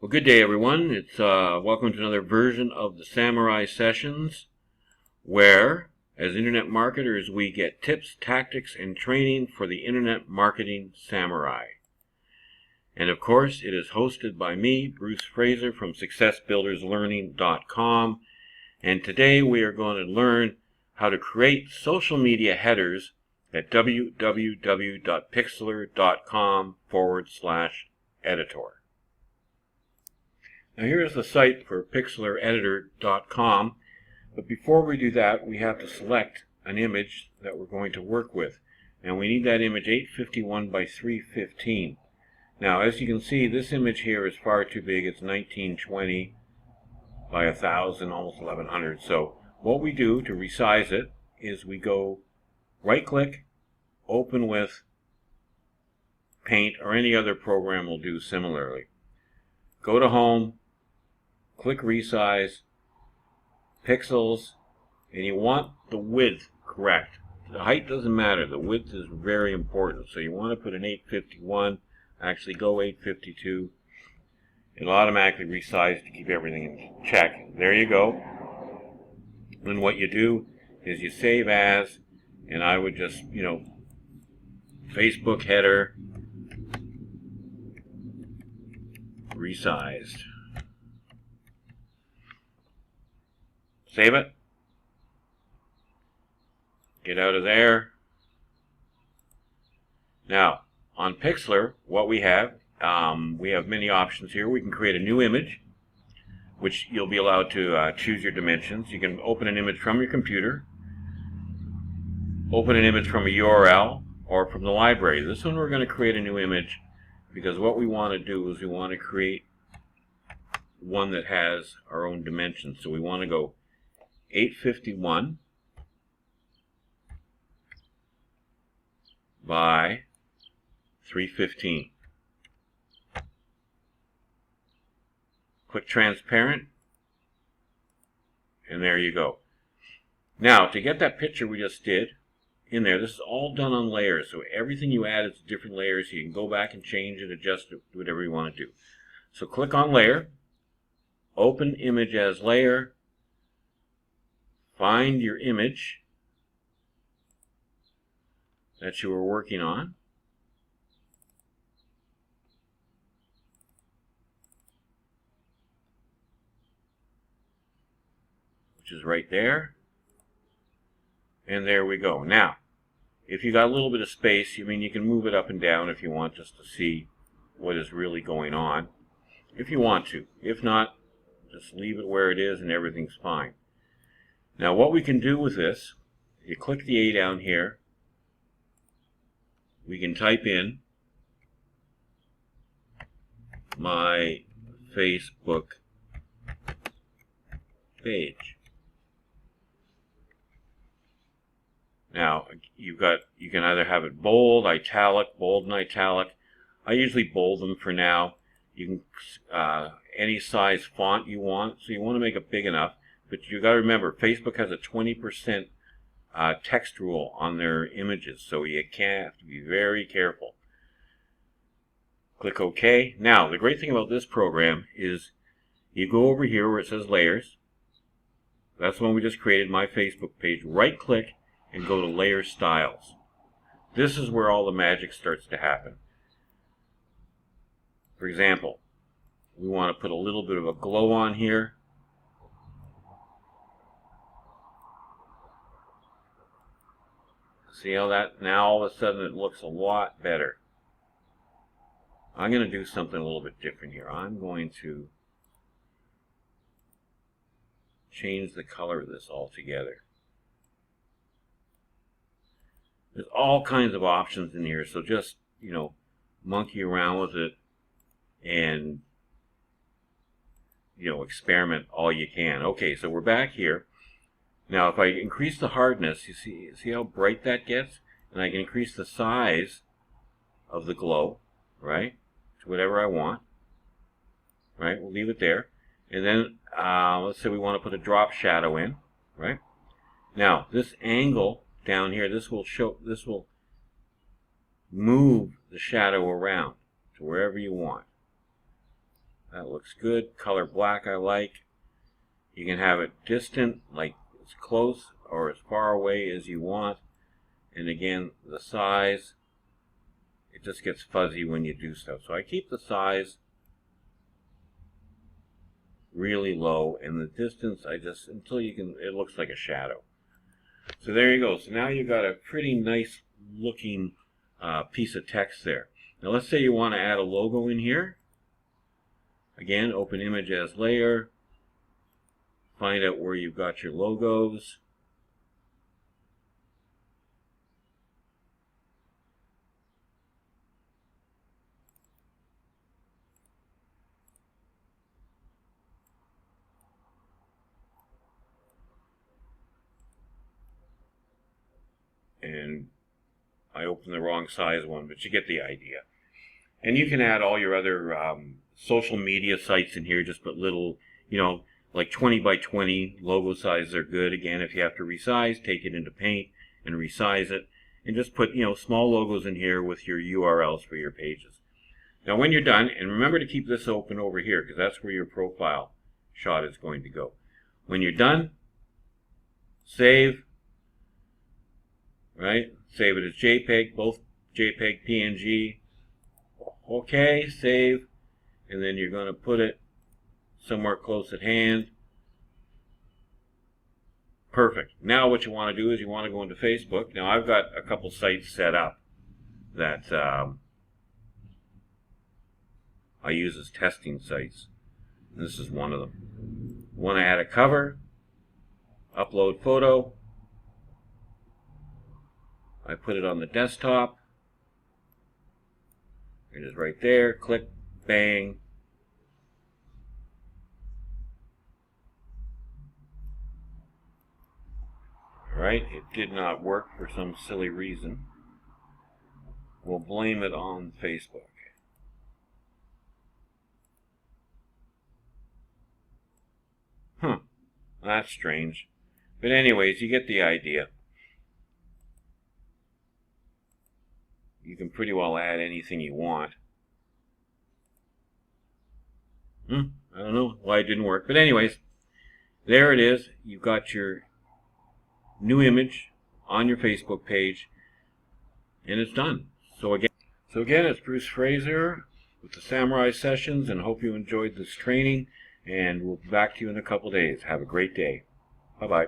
Well, good day, everyone. It's welcome to another version of the Samurai Sessions, where, as internet marketers, we get tips, tactics, and training for the internet marketing samurai. And of course, it is hosted by me, Bruce Fraser, from SuccessBuildersLearning.com. And today we are going to learn how to create social media headers at www.pixlr.com/editor. Now here's the site for pixlreditor.com, but before we do that, we have to select an image that we're going to work with. And we need that image 851 by 315. Now, as you can see, this image here is far too big. It's 1920 by 1000, almost 1100. So what we do to resize it is we go right-click, open with Paint, or any other program will do similarly. Go to Home, click Resize, Pixels, and you want the width correct. The height doesn't matter. The width is very important. So you want to put an 851, actually go 852. It'll automatically resize to keep everything in check. There you go. And what you do is you save as, and I would just, Facebook header, resized. Save it. Get out of there. Now, on Pixlr, what we have many options here. We can create a new image, which you'll be allowed to choose your dimensions. You can open an image from your computer, open an image from a URL, or from the library. This one we're going to create a new image, because what we want to do is we want to create one that has our own dimensions. So we want to go 851 by 315. Click transparent, and there you go. Now, to get that picture we just did in there, this is all done on layers, so everything you add is different layers. You can go back and change it, adjust it, do whatever you want to do. So click on layer, open image as layer, find your image that you were working on, which is right there, and there we go. Now, if you got a little bit of space, you can move it up and down if you want, just to see what is really going on, if you want to. If not, just leave it where it is and everything's fine. Now, what we can do with this, you click the A down here, we can type in my Facebook page. Now, you can either have it bold, italic, bold and italic. I usually bold them for now. You can any size font you want, so you want to make it big enough. But you got to remember, Facebook has a 20% text rule on their images, so you have to be very careful. Click OK. Now, the great thing about this program is you go over here where it says Layers. That's the one we just created, my Facebook page. Right-click and go to Layer Styles. This is where all the magic starts to happen. For example, we want to put a little bit of a glow on here. See how that, now all of a sudden it looks a lot better. I'm going to do something a little bit different here. I'm going to change the color of this altogether. There's all kinds of options in here, so just, monkey around with it and, experiment all you can. Okay, so we're back here. Now, if I increase the hardness, you see how bright that gets? And I can increase the size of the glow, right, to whatever I want. Right, we'll leave it there. And then, let's say we want to put a drop shadow in, right? Now, this angle down here, this will move the shadow around to wherever you want. That looks good. Color black I like. You can have it distant, like as close or as far away as you want. And again, the size, it just gets fuzzy when you do stuff. So I keep the size really low, and the distance I just, until you can, it looks like a shadow. So there you go. So now you've got a pretty nice looking piece of text there. Now let's say you want to add a logo in here. Again, open image as layer. Find out where you've got your logos. And I opened the wrong size one, but you get the idea. And you can add all your other social media sites in here. Just put little, like 20 by 20 logo sizes are good. Again, if you have to resize, take it into Paint and resize it. And just put, small logos in here with your URLs for your pages. Now when you're done, and remember to keep this open over here, because that's where your profile shot is going to go. When you're done, save. Right? Save it as JPEG, both JPEG, PNG. Okay, save. And then you're going to put it somewhere close at hand. Perfect. Now what you want to do is you want to go into Facebook. Now I've got a couple sites set up that I use as testing sites. And this is one of them. Want to add a cover, upload photo. I put it on the desktop. It is right there. Click, bang. Alright, it did not work for some silly reason. We'll blame it on Facebook. That's strange. But anyways, you get the idea. You can pretty well add anything you want. I don't know why it didn't work. But anyways, there it is. You've got your new image on your Facebook page. And it's done. So again, it's Bruce Fraser with the Samurai Sessions, and hope you enjoyed this training. And we'll be back to you in a couple days. Have a great day. Bye-bye.